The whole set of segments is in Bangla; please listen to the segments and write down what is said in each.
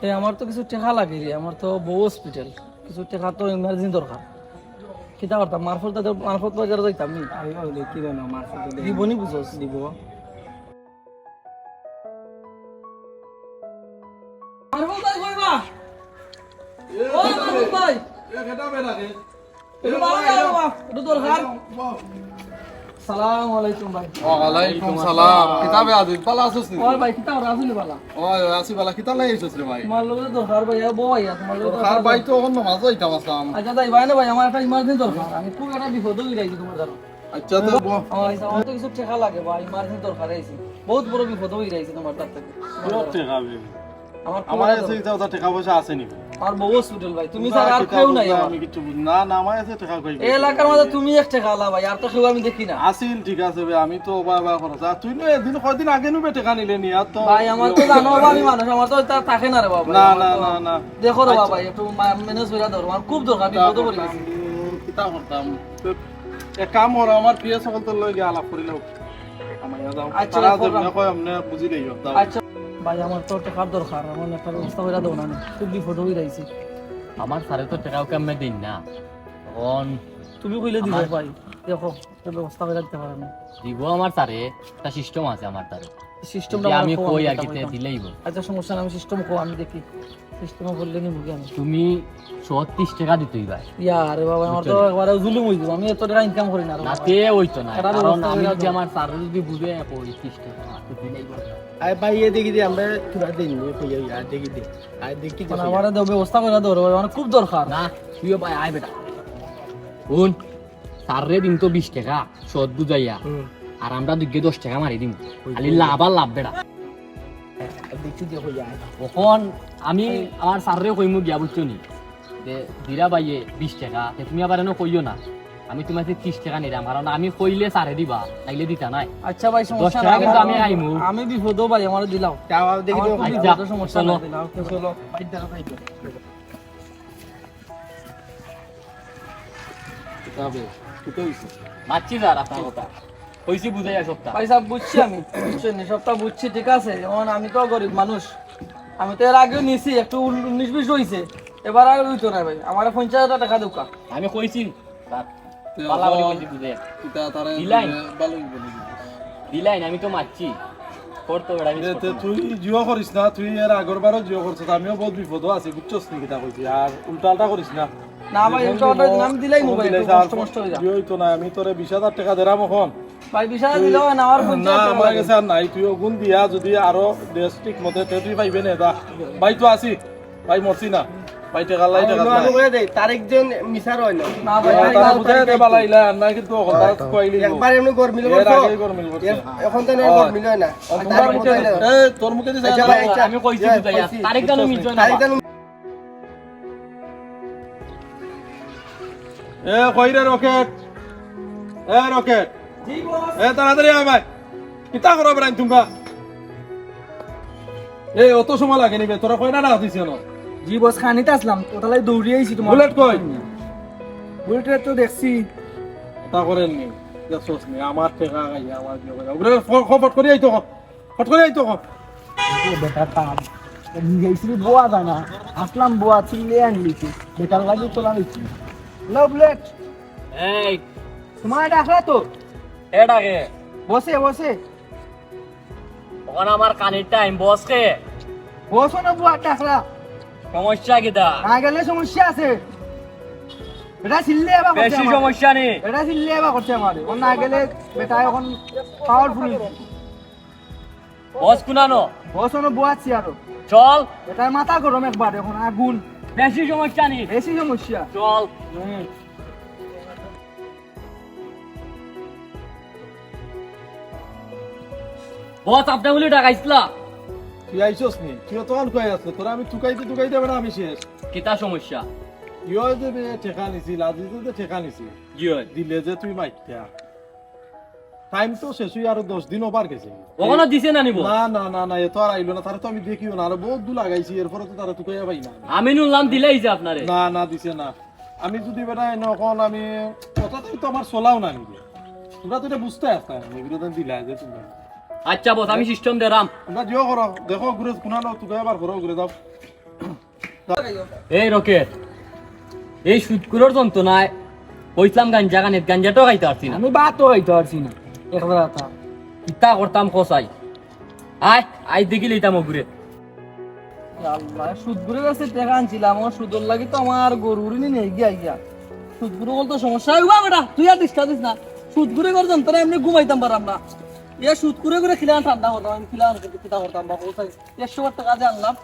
এই আমার তো কিছু টাকা লাগে রে, আমার তো বউ হসপিটাল, কিছু টাকা তো ইমার্জেন্সি দরকার। কিতা করতাম মারফত বাজারে যাইতাম নি কি জানো মারফত দিবনি বুঝোস দিব। মারফত ভাই কইবা ও মারফত ভাই একটু বাড়ি যাও বাবা, একটু দরকার। সালাম আলাইকুম ভাই। ওয়ালাইকুম সালাম। কিতাবে আদিল পালা আসুস নি? ওই ভাই কিতা ওরা আসলে বালা ওই আসি বালা কিতা লাই আইছস রে ভাই? তোমার লগে দরকার ভাই, বউ ভাই তোমার লগে আর ভাই তো অন্য মাঝে আইতাম আসলাম। আচ্ছা তাই ভাই না ভাই, আমার একটা ইমার্জেন্সি দরকার, আমি খুব একটা বিপদ হয়ে যাইছি তোমার দ্বারা। আচ্ছা তো আমার তো কিছু টাকা লাগে ভাই, ইমার্জেন্সি দরকার হয়েছে, বহুত বড় বিপদ হয়ে যাইছে তোমার দ্বার থেকে। আমার আমার কাছে তো টাকা পয়সা আছে নি? আর বউ হসপিটাল ভাই, তুমি স্যার আর কেউ নাই আমার আমি কিছু না না আমার কাছে টাকা কই। এই এলাকার মধ্যে তুমি এক টাকা আলা ভাই, আর তো কেউ আমি দেখি না আসিল ঠিক আছে ভাই, আমি তো বাবা খরচ। আর তুই না এদিন কয়দিন আগে নুবে টাকা নিলে নি? আর তো ভাই আমার তো জানো বাবা, আমি মানুষ, আমার তো থাকে না রে বাবা। না না না না দেখো রে বাবা, একটু ম্যানেজ করে ধরো, আমার খুব দরকার, বিপদ পড়ে গেছি। কিতা করতাম? এক কাম করো, আমার প্রিয় সকল তো লই গিয়ে আলাপ করিলাম। আমার যাও আচ্ছা, তারা করলাম। যে কয় আমনে বুঝি দেই দাও। আচ্ছা ভাই, আমার তো টাকার দরকার, আমার একটা ব্যবস্থা করে দাও না, আমি খুব বিপদ হয়ে যাইছি। আমার স্যারে তো টাকাও কামে দিন না, তখন তুমি কইলে দিব ভাই, দেখো একটা ব্যবস্থা করে দিতে পারেন। দিব আমার স্যারে, একটা সিস্টেম আছে আমার তারে, সিস্টেমটা আমি কই আর কিতে দিলেই বল। আচ্ছা সমস্যা না, আমি সিস্টেম কো আমি দেখি, সিস্টেমে বললে নি মুখে আমি। তুমি 30 টাকা দিতেই ভাই। ইয়ারে বাবা, আমার তো একবারে জুলুম হই দিব, আমি এত টাকা ইনকাম করি না রে বাবা। নাতে হইতো না, এটা কারণ ব্যবস্থা আমি করে যদি দাও। আমার স্যার যদি বুঝে 30 টাকা তো দিলেই বল। আই ভাই এ দেখি দে আমরা তুরা দেই নি কই আর দেখি দে আর দেখি মানে আমার দাও ব্যবস্থা করে দাও রে বাবা, আমার খুব দরকার। না তুইও ভাই আয় বেটা, শুন স্যারে দিন তো 20 টাকা সদ বুঝাইয়া, আর আমরা দুগে 10 টাকা মারি দিম, খালি লাভ আর লাভ বেটা। দেখি দে কই আর তখন আমি আমার স্যাররেও কইমু গিয়া বুঝছো নি যে দিরা বাইয়ে 20 টাকা, তে তুমি আবার এনে কইও না আমি তোমাকে 30 টাকা নিলাম, কারণ আমি কইলে স্যারে দিবা, তাইলে দিতা নাই। আচ্ছা ভাই সমস্যা 10 না, টাকা কিন্তু আমি আইমু। আমি বিপদ ভাই, আমার দিলাও। তাও দেখি দে আমার কই খুব যা, বিপদ, সমস্যা না, চলো। দিলাও চলো ভাই, দাও ভাই। কিতাবে কিতা হইছে? মারছি স্যার আপনার কথা, কইছি বুঝাইয়া সপ্তাহ। ভাই সাহেব বুঝছি আমি, বুঝছেন সবটা বুঝছি, ঠিক আছে। যেমন আমি তো গরিব মানুষ, আমি তো এর আগেও নিছি, একটু 19-20 হইছে, এবার আর হইতো না ভাই, আমার 50,000 টাকা দোকা। আমি কইছি স্যার, তে পালা করে এখন কইছি বুঝাইয়া কিতা তারে দিলাই? ভালোই বলি। দিলাই না, আমি তো মারছি করতো বেটা আমি তে তুই জিও করিস না, তুই এর আগরবারও জিও করছিস, আমিও বহুত বিপদ আছি বুঝছস নি কিতা কইছি। আর উল্টালটা করিস না। না ভাই, এটা নাম দিলাই মোবাইল কষ্ট হয়ে যায় জিও তো না, আমি তোরে 20,000 টাকা দেরাম এখন। ভাই, 20,000 দিলেও না, আমার না 50,000 আমার কাছে আর নাই, তুই গুণ দিয়া যদি আরো ঠিক মতে তে তুই পাইবে না দা। ভাই তো আছি, ভাই মরছি না, ভাই টাকা লাই টাকা আমি নাই। কই দে তারিখ জন মিসার হয় না না ভাই, তারা বুঝাই দে বালাইলা আর না, কিন্তু কথা কইলি একবার এমনি গরমিল এর করছো আগে গরমিল করছে। এখন তো না গরমিল হয় না তারিখ মতো হয় না। এ তোর মুখে দিছে আচ্ছা ভাই, আমি কইছি বুঝাইয়া কইছি। তারিখ জানো মিজো না। তারিখ জানো এ কইরে রকেট, এ রকেট, জি বস। এ তাড়াতাড়ি আয় ভাই। কিতা করো ব্রাইন তোমরা? এ অত সময় লাগে নিবে, তোরা কয়টা না দিছ না? জি বস, খানিতে আসলাম, কোথায় দৌড়িয়ে আইছি তোমার। বুলেট কই? বুলেট তো দেখছি। তা করেন নি, দেখছস নি আমার টাকা গাইয়া আমার জিও গাইয়া। ওরে ফট করে আইতো, ফট করে আইতো। বেটা কাম গেছিলি বোয়া জানা, আসলাম বোয়া চিল্লে আনলিছি, বেটার লাগি তোলা নিছি। লো বুলেট, এই তোমার ডাকলা তো, এটাকে বসে বসে তখন আমার কানের টাইম বসকে বসো না, বুয়া ডাকলা, সমস্যা কিটা? না গেলে সমস্যা আছে। বেটা চিল্লে এবার করছে বেশি আমারে। সমস্যা নেই। বেটা চিল্লে এবার করছে আমারে, ও না গেলে বেটা এখন পাওয়ারফুল। বস কুনানো বসো না, বুয়াচ্ছি আরো, চল, বেটার মাথা গরম একবার, এখন আগুন, বেশি সমস্যা নেই, বেশি সমস্যা। চল। বস আপনি বলি টাকাইছিলা তুই আইছস নি, তুই তখন কই আসলো, তোরা আমি টুকাইতে দেবে না, আমি শেষ। কিতা সমস্যা? ইয়ো যে ঠেকা নিছি, লাজি যে ঠেকা নিছি, কি হয়? দিলে যে তুই মাইত্যা টাইম তো শেষ হই, আরো 10 দিন ওভার গেছে। ওখানে দিছে না নিব? না না না না, এত আর আইলো না, তারা তো আমি দেখিও না, আর বহুত দূর লাগাইছি, এরপরে তো তারা টুকাইয়া পাই না। আমি নুনলাম দিলেই যে আপনারে। না না দিছে না, আমি যদি বেটা এখন আমি কথাটাই তো আমার চলাও না নিবে, তোমরা তো এটা বুঝতে আসতা নিবেদন দিলা যে তোমরা আচ্ছা বস, আমি সিস্টেম দেরাম। তোমরা জিও করো, দেখো ঘুরে কোনা টুকাইয়া বার করো, ঘুরে যাও। এই রকেট এই সুদকুরোর যন্ত্রণায় কইছিলাম গাঞ্জা গানে গাঞ্জাটাও খাইতে পারছি না আমি বাতও হইতে পারছি না একবার কথা কিতা করতাম কসাই আয় আই দেখি লইতাম ওগুরে আল্লাহ সুদগুরের কাছে টাকা আনছিলাম আমার সুদর লাগি তো আমার গরুর নিয়ে গিয়া গিয়া সুদগুরু বলতো সমস্যা হইবা বেটা তুই আর ডিস্টার্ব দিস না সুদগুরে করে যন্ত্রণা এমনি ঘুমাইতাম পারাম না ইয়া সুদগুরে করে খিলান ঠান্ডা হতাম আমি খিলান কিতা করতাম বা কোথায় 100 টাকা দিয়ে আনলাম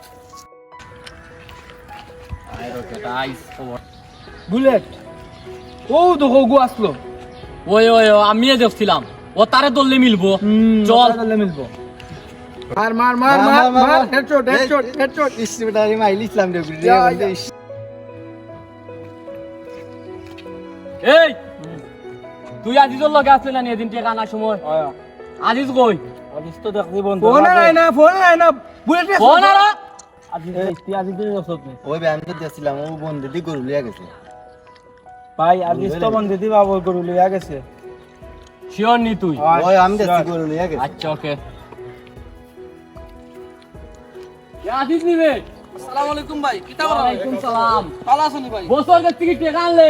আয় রকেট আইস খবর বুলেট ও দেখো গো আসলো ওই ওই ও, আমিও দেখছিলাম ও তারে দললে মিলবো চল তাহলে মিলবো মার মার মার মার মার হেডশট হেডশট হেডশট ইসমিটারি মাইল ইসলাম রে যা, যা। এই তুই আজিজর লগে আসলি না এদিন টেকা আনার সময় আজিজ কই আজিজ তো দেখবি বন্ধু ফোন আয় না বুলেট ফোন আলা আজিজ তুই আজিজের রসদ নেই ওই ব্যায়াম তো দিয়েছিলাম ও বন্ধু দি গরু লিয়া গেছে ভাই আজিজ তো বন্ধু দি বাবু গরু লইয়া গেছে শিওর নি তুই ওই আমি দেখছি গরু লিয়া গেছে আচ্ছা ওকে আজিজ নিবে আসসালামু আলাইকুম ভাই কিতা করা ওয়ালাইকুম সালাম ভালো আছেন ভাই বছর থেকে টেকা আনলে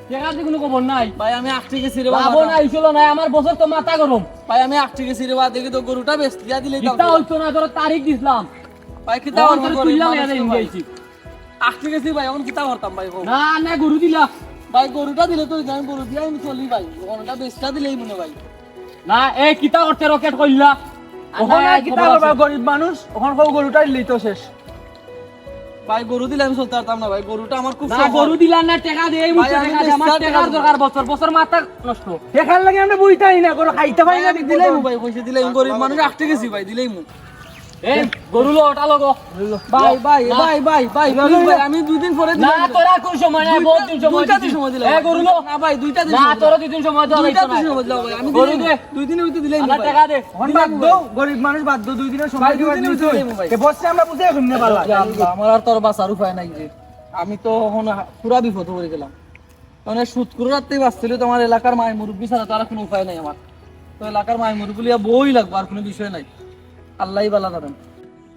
টেকার দিয়ে কোনো খবর নাই ভাই আমি আটকে গেছি রে লাভ বাবা নাই ছিল নাই আমার বছর তো মাথা গরম ভাই আমি আটকে গেছি রে বাবা দেখি তো গরুটা বেশ দিয়া দিলেই কিতা হইতো না তোর তারিখ দিছিলাম ভাই কিতা তখন করব তোর তুইলাম এনে ইংরেজি আটকে গেছি ভাই এখন কিতা করতাম ভাই কও। না না গরু দিলা ভাই গরুটা দিলে তো আমি গরু দিয়ে আমি চলি ভাই ওখানটা বেচটা দিলেই মনে ভাই না এ কিতা করতে রকেট কইলা ওখানে কিতা করবা গরিব মানুষ ওখান কও গরুটা দিলেই তো শেষ ভাই গরু দিলে আমি চলতে পারতাম না ভাই গরুটা আমার খুব না শখ। গরু দিলা না টাকা দে এই মুছে ভাই, আমি টাকা দে আমার বেচতে টাকার টাকা দরকার বছর বছর মাথা নষ্ট দেখার লাগে আমরা বুইতাই না করে খাইতে পাই ভাই না আমি দিলেই ভাই পয়সা দিলেই গরিব মানুষ আটকে গেছি ভাই দিলেই মু এই গরু লো ওটা লগো ভাই ভাই না। ভাই ভাই ভাই please ভাই আমি দুই দিন পরে না তোরা কোন সময় নাই বহুত দিন সময় দুইটা দিন দিছি। সময় দিলাম এ গরু লো না ভাই দুইটা দিন না সময় তোরা দিলাম। দুই দিন সময় দাও দুইটা দিন সময় দিলাম ভাই আমি গরু দিলেই দে দুই দিনের ভিতরে দিলেই আমার ভাই টাকা দে বাদ দাও গরিব মানুষ বাদ দাও 2 দিনের সময় ভাই, দিবা 2 দিনের ভিতরে দেবো ভাই। কে বসে আমরা বুঝে শুনতে পারলাম আল্লাহ, আমার আর তোর বাঁচার উপায় নাই যে আমি তো এখন পুরা বিপদ পড়ে গেলাম মানে সুদ করে রাখতেই বাঁচছিল তো আমার এলাকার মায়ের মুরব্বী ছাড়া তো আর কোনো উপায় নাই আমার তো এলাকার মায়ের মুরব্বী লিয়া বই লাগবে আর কোনো বিষয় নাই আল্লাহই বালা জানেন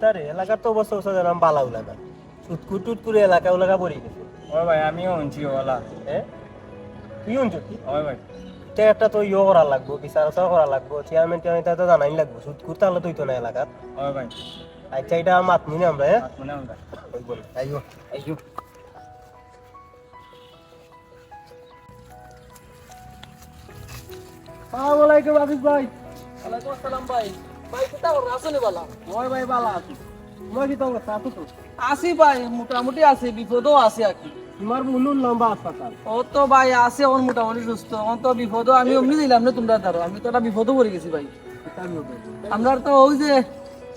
তারে এলাকার তো অবস্থা অবস্থা জানাম বালাউ লাগা সুটকুট টুটকুরে এলাকা ওলাকা পড়ে গেছে ও ভাই আমিও অনছি ওলা তুই অঞ্চল ওই ভাই একটা তো ইয়ে করা লাগবো বিচার আচার করা লাগবো চেয়ারম্যান টেয়ারম্যান তো জানাই লাগবো সুটকুট তাহলে তুই তো না এলাকার ওই ভাই আচ্ছা এটা মাতমু না আমরা মনে হয় ওই বল আইও আইজো আসসালামু আলাইকুম আজিজ ভাই ওয়ালাইকুম আসসালাম ভাই ভাই কিতা করো আসলে বালা ওই ভাই বালা আছি তোমার কি তো অবস্থা আছো তো আসি ভাই মোটামুটি আছে বিপদও আছে আর কি তোমার মুনুর লম্বা হাসপাতাল ও তো ভাই আছে ওর মোটামুটি সুস্থ এখন তো বিপদও আমি অমনি দিলাম না তোমরা ধরো আমি তো একটা বিপদও পড়ে গেছি ভাই আমরা তো ওই যে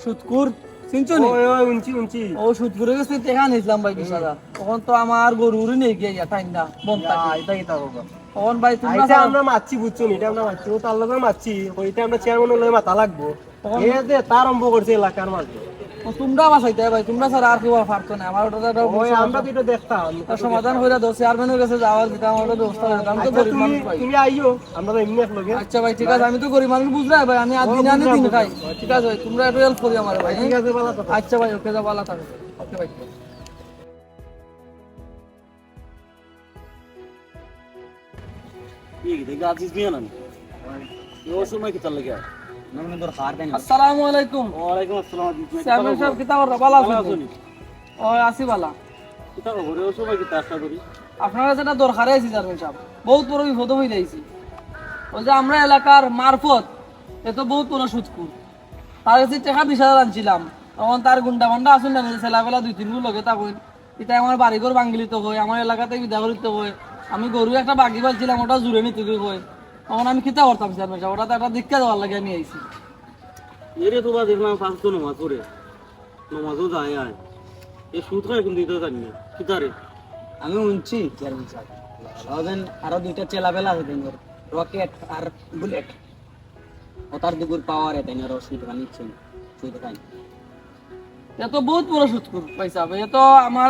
সুদকুর চিনছো নি ওই ওই উঞ্চি উঞ্চি ও সুদকুরে গেছে টেকা নিয়েছিলাম ভাই 20,000 তখন তো আমার গরুর নিয়ে গিয়ে ঠাই না বন থাকে এটা কি তা বাবা তখন ভাই তোমরা আইটা আমরা মারছি বুঝছো নি এটা আমরা মারছি ও তার লগে মারছি ওইটা আমরা চেয়ারম্যান লগে মাথা লাগবো এ যে তার আরম্ভ করছে এলাকার মাঝে তোমরা বাঁচাইতে ভাই তোমরা ছাড়া আর কেউ আর পারতো না আমার ওটা একটা ওই আমরা তো এটা দেখতাম তার সমাধান হয়ে দাও চেয়ারম্যানের কাছে যাওয়ার যেটা আমার ওটা ব্যবস্থা করে দাও। আমি তো আচ্ছা, গরিব মানুষ ভাই তুমি আইও আমরা তো এমনি এক লগে আচ্ছা ভাই ঠিক আছে আমি তো গরিব মানুষ বুঝলাই ভাই আমি আর দিন আনি দিন খাই ঠিক আছে ভাই তোমরা একটু হেল্প করি আমার ভাই ঠিক আছে বালা কথা আচ্ছা ভাই ওকে যা ভালো থাকো ওকে ভাই আসসালামু আলাইকুম ওয়ালাইকুম আসসালাম চেয়ারম্যান সাহেব কিতা কররা ভালো আছেন ও আসি ভালো কিতা খবর ও সময় কি আশা করি আপনার কাছে একটা দরকারে আছি চেয়ারম্যান সাহেব বহুত বড় বিপদ হয়ে যাইছি ওই যে আমরা এলাকার মারফত এ তো বহুত বড় সুদকুর তার কাছে টাকা 20,000 আনছিলাম তখন তার গুন্ডা বান্ডা আসুন না ছেলেবেলা 2-3 গুণ লগে থাকুন এটা আমার বাড়িঘর বাঙ্গিলিত হয় আমার এলাকাতে বিদা করিত হয় আমি গরু একটা বাগি পাচ্ছিলাম ওটা জুড়ে নিতে হয় তখন আমি কিতা করতাম চেয়ারম্যান সাহেব ওটা তো একটা দীক্ষা দেওয়ার লাগে আমি আইছি এরে তো বা দেখলাম পাঁচ তো নমাজ পড়ে নমাজও যায় আয় এ সুদ খায় কিন্তু দিতে জানি না কিতারে আমি শুনছি চেয়ারম্যান সাহেব লবেন আরো দুইটা চেলাবেলা আছে তাই রকেট আর বুলেট ও তার দুগুর পাওয়ার তাই না রসুদ বানিয়েছে সুদ খাই এ তো বহুত বড় সুদকুর পয়সা এ তো আমার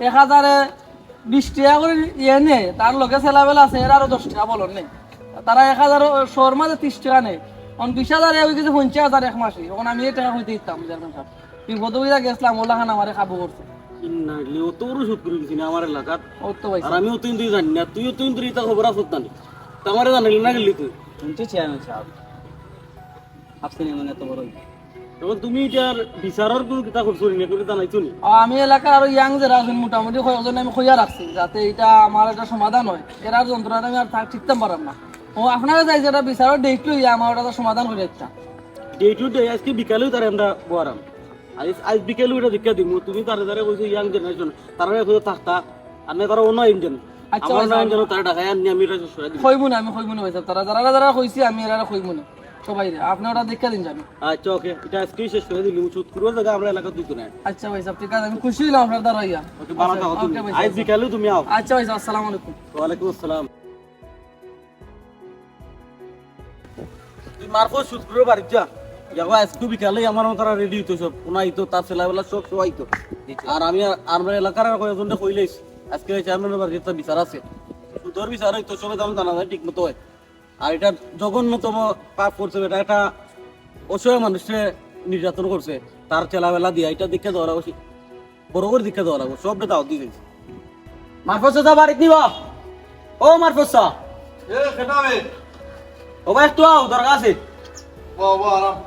1,020 টাকা করে ইয়ে নে তার লগে ছেলেবেলা আছে এর আরো 10 টাকা বলন নে তারা 1,000 শোর মাঝে 30 টাকা নেই অন 20,000 হয়ে গেছে 50,000 এক মাসে এখন আমি এই টাকা হইতে দিতাম চেয়ারম্যান সাহেব বিপদ হইয়া গেছিলাম ওলা খান আমারে খাবো করছে ইন্নালি ও তোর সুদ করে দিছি না আমার এলাকাত ও তো ভাই আর আমি অতদিন তুই জানি না তুই অতদিন তুই তা খবর আসত না তোমারে জানালি না গেলি তুই শুনছি চেয়ারম্যান সাহেব আপনি মানে তো বড় তখন তুমি এটার বিচারের কোনো কিতা করছো না করে জানাইছো নি আমি এলাকার আরো ইয়াং যারা আছেন মোটামুটি কয়েকজন আমি খইয়া রাখছি যাতে এটা আমার একটা সমাধান হয় এরার যন্ত্রণাটা আমি আর ঠিকতাম পারাম না ও আপনারা চাই যেটা বিচারের ডেট লইয়া আমার ওটা সমাধান করে একটা ডে টু ডে আজকে বিকালেও তার আমরা বরাম আজ বিকেলেও এটা দীক্ষা দিব তুমি তার দ্বারা কইছো ইয়াং জেনারেশন তারা কইছো থাকতা আর না তারা অন্য ইঞ্জিন আচ্ছা, আমার আচ্ছা। না ইঞ্জিন তারা ঢাকায় আনি আমি এটা সরাই দিব খইব না আমি খইব না ভাই সাহেব তারা যারা যারা কইছি আমি এরা খইব না সবাই আপনি ওটা দেখা দিন যাবেন আচ্ছা ওকে এটা আজকে শেষ করে দিলি সুদ করবো জায়গা আমরা এলাকা তুই না আচ্ছা ভাই সাহেব ঠিক আছে আমি খুশি হলাম আপনার দ্বারা ইয়া ওকে ভালো থাকো তুমি ওকে ভাই আজ সাহেব। বিকালেও তুমি আও আচ্ছা ভাই সাহেব আসসালামু আলাইকুম ওয়ালাইকুম আসসালাম তুই মারফত সুদ করবো বাড়ি যা যাবো আজকে বিকালে আমার তারা রেডি হইতো সব কোনা হইতো তার ছেলেবেলা সব সব আইতো আর আমি আমরা এলাকার কয়েকজনটা কইলেইছি আজকে চেয়ারম্যানের বাড়িতে একটা বিচার আছে সুদর বিচার হইতো সবাই তেমন জানা যায় ঠিক মতো হয় আর এটা জঘন্যতম পাপ করছে এটা একটা অসহায় মানুষে নির্যাতন করছে তার ছেলেবেলা দিয়া এটা দীক্ষা দেওয়া লাগবে বড় করে দীক্ষা দেওয়া লাগবে সবটা দাও দিয়ে দিয়েছে মারফত চাচা বাড়িতে নিবা ও মারফত চা এ খেটাবে ও ভাই একটু আও দরকার আছে বাবা আরাম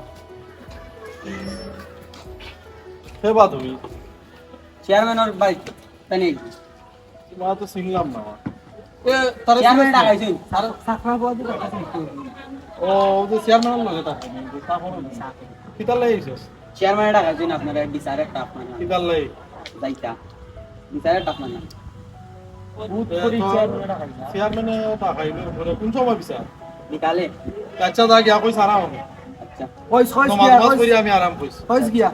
হেবা তুমি চেয়ারম্যানের বাড়ি তাই নেই তোমার তো চিনলাম না এ তারা চেয়ারম্যান ডাকাইছেন ও যে চেয়ারম্যানের লগে থাকে কিতার লাই আইছস চেয়ারম্যান ডাকাইছেন আপনারা বিচার একটা আপনার নাম কিতার লাই যাইতা বিচার একটা আপনার নাম চেয়ারম্যানে দেখাইবে উপরে কোন সময় বিচার নিকালে আচ্ছা দা গিয়া কই সারা হবে আচ্ছা নমাজ পড়ি আমি আরাম কইছি হইস গিয়া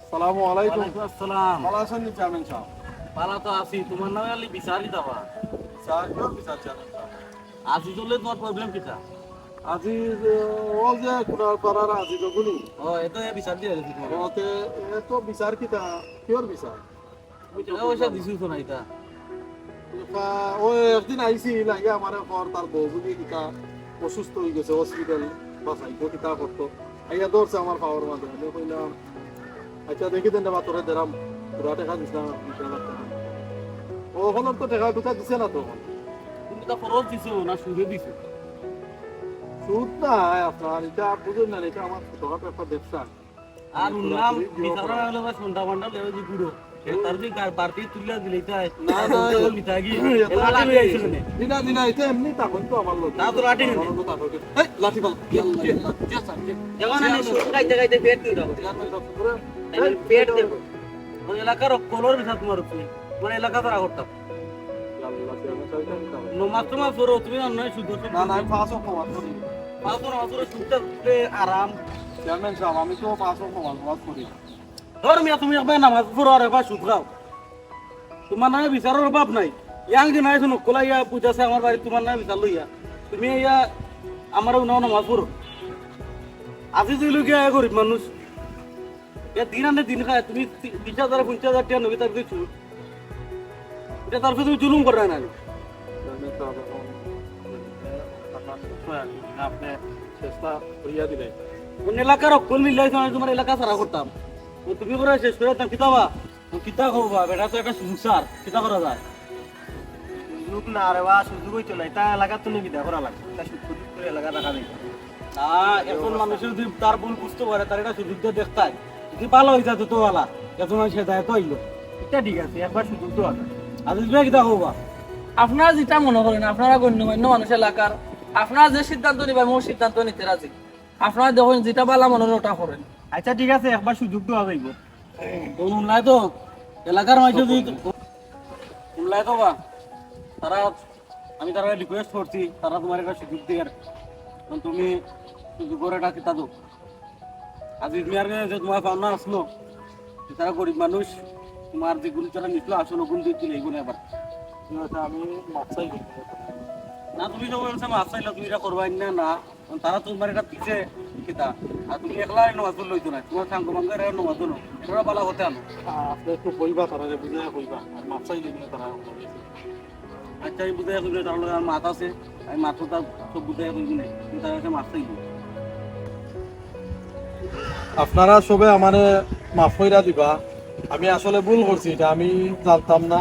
আসসালামু আলাইকুম আসসালাম ভালো আছেন নি চেয়ারম্যান সাহেব ভালো তো আছি তোমার নামে আলি বিচারই দাবা স্যার কি বিচার চেয়ারম্যান সাহেব আজি চলে তোমার প্রবলেম কিটা আজি ও যে কুনার পাড়ার আজি গুনি ও এতো এ বিচার দিয়ে দিছি তোমার ওতে এ তো বিচার কিতা কিয়র বিচার পয়সা দিছি তো না এটা ও একদিন আইছি লাগে আমার ঘর তার বউ যদি কিতা অসুস্থ হয়ে গেছে হসপিটাল বাসাইতো কিতা করতো আইয়া ধরছে আমার পাওয়ার মাঝে আমি কইলাম আচ্ছা দেখি দেন বা তোরে দেরাম তোরা টাকা দিস না 20,000 টাকা ও হলার তো টাকা দুটা দিছে না তো তুমি তো খরচ দিছো না সুদে দিছো সুদ না আপনার এটা বুঝুন না এটা আমার ছোটখাটো একটা ব্যবসা আর নাম বিচারা হলো বা সন্ধ্যা বান্ডা লেও জি গুড়ো তার যে বাড়তি তুলিয়া দিলে তাই না, না, লিটাগি এটা লাঠি লই আইছিল নে দিনা দিনা এটা এমনি তখন তো আমার লোক না তো লাঠি নেই। এই লাঠি বল যখন আমি সুদ খাইতে খাইতে পেট দিয়ে দাও পেট দেব ওই এলাকার কলর বিচার তোমার উপরে মানে এলাকা তারা করতাম নমাজ তোমার করো তুমি অন্য শুধু না না আমি 500 কমাত করি পাঁচশো নশো সুদটা আরাম চেয়ারম্যান সাহেব আমি তো 500 কমাত করি ধর মিয়া তুমি একবার নামাজ পড়ো আর একবার সুদ খাও তোমার নামে বিচারের অভাব নাই ইয়াং যে নাই শুনো কোলা ইয়া পূজাছে আমার বাড়ি তোমার নামে বিচার লইয়া তুমি ইয়া আমার উনাও নামাজ পড়ো আজি তুই লোক গরিব মানুষ ইয়া দিন আনে দিন খায় তুমি 20,000 50,000 টাকা নবী তার দিচ্ছ এটা তারপরে তুমি জুলুম করে না চেয়ারম্যান সাহেব আপনি চেষ্টা করিয়া দিলে কোন এলাকার কোন মিলাইছো আমি তোমার এলাকা সারা করতাম তো তুমি করে শেষ করে তাম কিতাবা কিতা করবা বেটা তো একটা সংসার কিতা করা যায় সুযোগ না রে বা সুযোগ হইতো না এটা এলাকা তো নিবি করা লাগে এটা সুযোগ করে এলাকা রাখা দেয় না এখন মানুষের যদি তার ভুল বুঝতে পারে তার এটা সুযোগ দিয়ে দেখতাই যদি ভালো হয়ে যায় তো ভালা এত মানুষ হেদায়ত হইলো এটা ঠিক আছে একবার সুযোগ তো আছে আর তুমি কিতা করবা আপনারা যেটা মনে করেন আপনারা গণ্যমান্য মানুষ এলাকার আপনারা যে সিদ্ধান্ত নিবেন মোর সিদ্ধান্ত নিতে রাজি আপনারা দেখুন যেটা বালা মনে হয় ওটা করেন আচ্ছা ঠিক আছে একবার সুযোগ তো যাইব উনলাই তো এলাকার মানুষ যদি উনলাই তো বা তারা আমি তারা রিকোয়েস্ট করছি তারা তোমার একটা সুযোগ দিয়ে তুমি সুযোগের একটা কিতা দো আজি তুমি আর যে তোমার পাওনা আসলো তারা গরিব মানুষ তোমার যে গুণ তারা নিচলো আসলো গুণ দিচ্ছিল এই গুণে আবার আমি মাছাই না তুমি তো বলছো মাছ চাইলে তুমি এটা করবাই না না তারা তোমার এটা পিছে কিতা আর তুমি একলা নমাজ লইতো না তোমার সাঙ্গ মাঙ্গের নমাজ নো এটা বালা হতে আনো আপনি একটু কইবা তারা বুঝাই কইবা আর মাছাই দিলে তারা আচ্ছা আমি বুঝাই কইলে তার লগে আমার মাছ আছে আমি মাছ তো সব বুঝাই কইব না তুমি তার কাছে মাছ চাইব আপনারা সবে আমারে মাফ কইরা দিবা আমি আসলে ভুল করছি, এটা আমি জানতাম না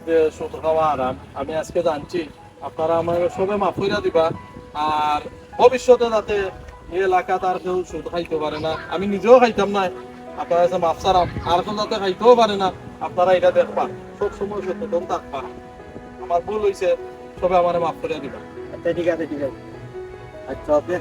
যে সুদ খাওয়া হারাম। আমি আজকে জানছি, আপনারা আমার সবে মাফ কইরা দিবা। আর ভবিষ্যতে যাতে এই এলাকাতে আর কেউ সুদ খাইতে পারে না, আমি নিজেও খাইতাম না, আপনারা যে মাফ ছাড়াম আর কেউ যাতে খাইতেও পারে না, আপনারা এটা দেখবা, সব সময় সচেতন থাকবা। আমার ভুল হয়েছে, সবে আমার মাফ করে দিবা। আচ্ছা ঠিক আছে ঠিক আছে। আচ্ছা ওকে